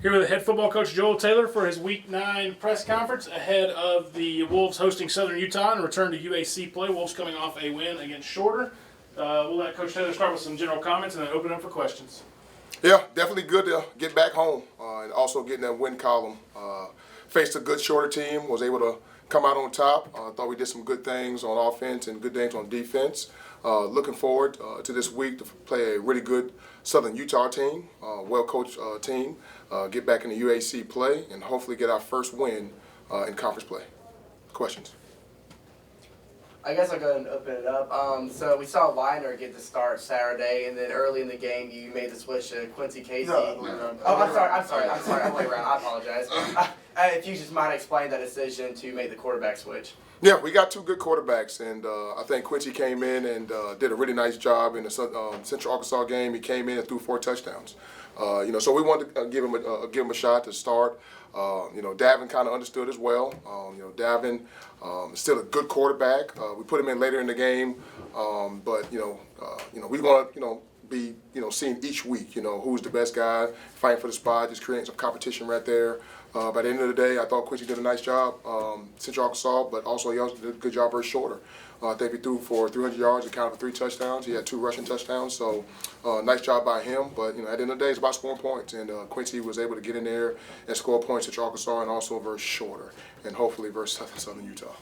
Here with the head football coach Joel Taylor for his Week 9 press conference ahead of the Wolves hosting Southern Utah and return to UAC play. Wolves coming off a win against Shorter. We'll let Coach Taylor start with some general comments and then open up for questions. Yeah, definitely good to get back home and also getting that win column. Faced a good Shorter team, was able to come out on top. Thought we did some good things on offense and good things on defense. Looking forward to this week to play a really good Southern Utah team, well-coached team, get back in the UAC play, and hopefully get our first win in conference play. Questions? I guess I'll go ahead and open it up. So we saw Weiner get the start Saturday, and then early in the game you made the switch to Quincy Casey. No. I'm sorry. I'm way around. I apologize. If you just might explain that decision to make the quarterback switch. Yeah, we got two good quarterbacks, and I think Quincy came in and did a really nice job in the Central Arkansas game. He came in and threw 4 touchdowns. So we wanted to give him a shot to start. Davin kind of understood as well. Davin is still a good quarterback. We put him in later in the game, but we want to be seeing each week who's the best guy, fighting for the spot, just creating some competition right there. By the end of the day, I thought Quincy did a nice job, Central Arkansas, but also he also did a good job versus Shorter. I think he threw for 300 yards and counted for 3 touchdowns. He had 2 rushing touchdowns, so nice job by him. But at the end of the day, it's about scoring points, and Quincy was able to get in there and score points at Arkansas and also versus Shorter, and hopefully versus Southern Utah.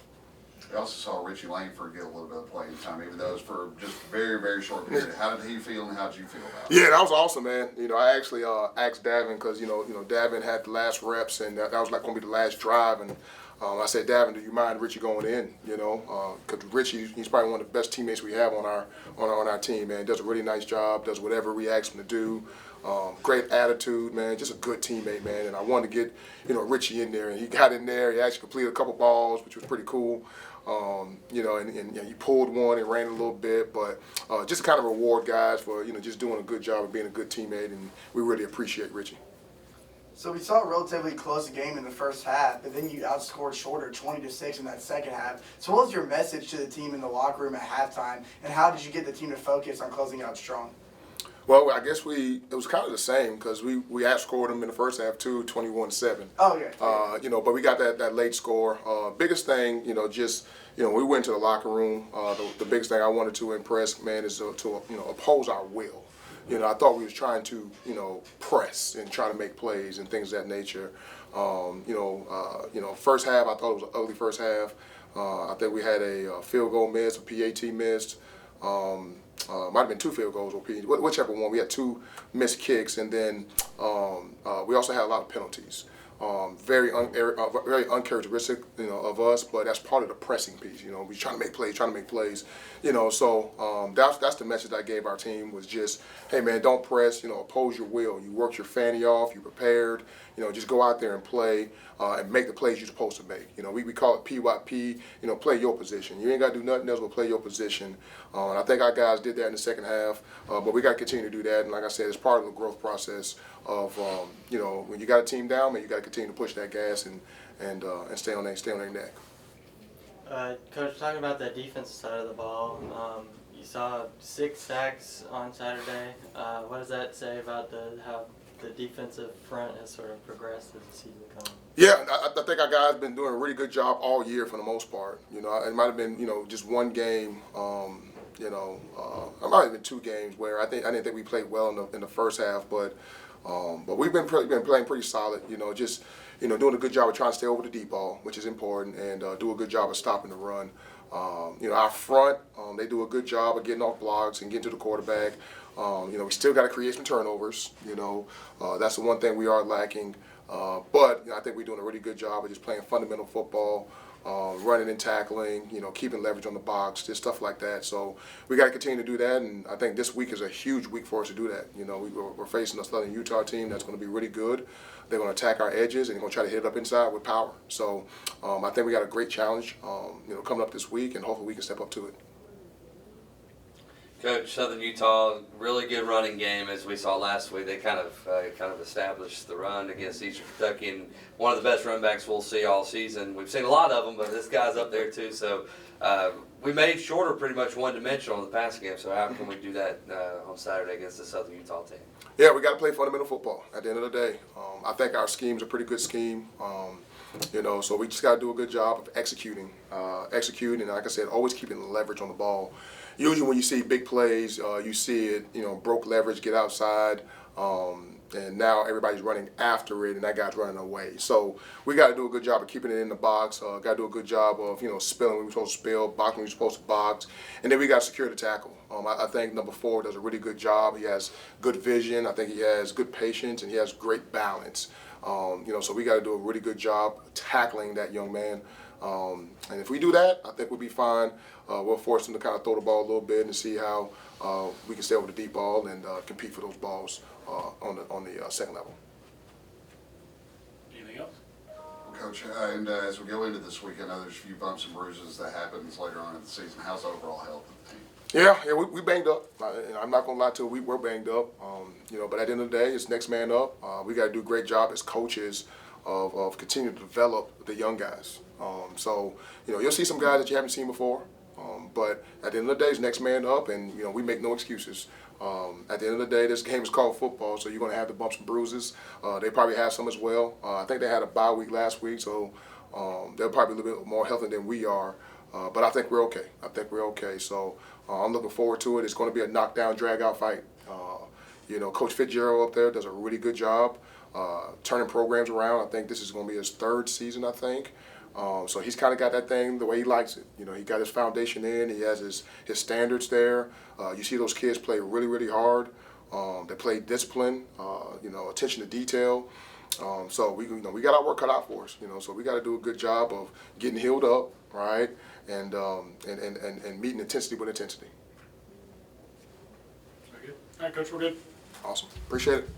We also saw Richie Langford get a little bit of playing time, even though it was for just very, very short period. How did he feel, and how did you feel about it? Yeah, that was awesome, man. I actually asked Davin because Davin had the last reps, and that was like going to be the last drive, and I said, Davin, do you mind Richie going in? Because Richie, he's probably one of the best teammates we have on our team, man. He does a really nice job, does whatever we ask him to do. Great attitude, man. Just a good teammate, man. And I wanted to get Richie in there, and he got in there. He actually completed a couple balls, which was pretty cool. And he pulled one and ran a little bit, but just to kind of reward guys for just doing a good job of being a good teammate, and we really appreciate Richie. So we saw a relatively close game in the first half, but then you outscored Shorter 20-6 in that second half. So what was your message to the team in the locker room at halftime, and how did you get the team to focus on closing out strong? Well, I guess it was kind of the same because we outscored them in the first half too, 21-7. Oh, yeah. But we got that late score. Biggest thing, we went to the locker room. The biggest thing I wanted to impress, man, is to oppose our will. I thought we was trying to, press and try to make plays and things of that nature. First half, I thought it was an ugly first half. I think we had a field goal missed, a PAT missed. Might have been 2 field goals or PAT, whichever one. We had 2 missed kicks, and then we also had a lot of penalties. Very uncharacteristic, of us, but that's part of the pressing piece. We trying to make plays. So that's the message I gave our team was just, hey man, don't press. Oppose your will. You worked your fanny off. You prepared. Just go out there and play and make the plays you're supposed to make. We call it PYP. Play your position. You ain't got to do nothing else but play your position. And I think our guys did that in the second half, but we got to continue to do that. And like I said, it's part of the growth process of when you got a team down, man, you got to continue to push that gas and stay on their neck. Coach, talking about the defensive side of the ball, you saw 6 sacks on Saturday. What does that say about how the defensive front has sort of progressed as the season comes? Yeah, I think our guys been doing a really good job all year for the most part. It might have been just one game. It might have been 2 games where I didn't think we played well in the first half, but we've been playing pretty solid. Just doing a good job of trying to stay over the deep ball, which is important, and do a good job of stopping the run. Our front, they do a good job of getting off blocks and getting to the quarterback. We still got to create some turnovers. That's the one thing we are lacking. But I think we're doing a really good job of just playing fundamental football, running and tackling, keeping leverage on the box, just stuff like that. So we got to continue to do that, and I think this week is a huge week for us to do that. We're facing a Southern Utah team that's going to be really good. They're going to attack our edges, and they're going to try to hit it up inside with power. So I think we got a great challenge, coming up this week, and hopefully we can step up to it. Coach, Southern Utah, really good running game as we saw last week. They kind of established the run against Eastern Kentucky, and one of the best run backs we'll see all season. We've seen a lot of them, but this guy's up there too. So we made Shorter pretty much one-dimensional in the passing game. So how can we do that on Saturday against the Southern Utah team? Yeah, we got to play fundamental football at the end of the day. I think our scheme's a pretty good scheme. So we just got to do a good job of executing, and like I said, always keeping the leverage on the ball. Usually when you see big plays, you see it, broke leverage, get outside, and now everybody's running after it, and that guy's running away. So we got to do a good job of keeping it in the box. Got to do a good job of, spilling when we're supposed to spill, boxing when we're supposed to box, and then we got to secure the tackle. I think number 4 does a really good job. He has good vision. I think he has good patience, and he has great balance. So we got to do a really good job tackling that young man. And if we do that, I think we'll be fine. We'll force him to kind of throw the ball a little bit and see how we can stay over the deep ball and compete for those balls on the second level. Anything else? Coach, and as we go into this week, I know there's a few bumps and bruises that happens later on in the season. How's the overall health of the team? Yeah, we banged up. I'm not gonna lie to you, we're banged up. But at the end of the day, it's next man up. We got to do a great job as coaches of continuing to develop the young guys. You'll see some guys that you haven't seen before. But at the end of the day, it's next man up, and we make no excuses. At the end of the day, this game is called football, so you're going to have the bumps and bruises. They probably have some as well. I think they had a bye week last week, so they're probably a little bit more healthy than we are. But I think we're okay. So I'm looking forward to it. It's going to be a knockdown, drag-out fight. Coach Fitzgerald up there does a really good job turning programs around. I think this is going to be his 3rd season, I think. So he's kind of got that thing the way he likes it. He got his foundation in. He has his standards there. You see those kids play really, really hard. They play discipline, attention to detail. So we got our work cut out for us. So we got to do a good job of getting healed up, right, and meeting intensity with intensity. Very good. All right, Coach, we're good. Awesome. Appreciate it.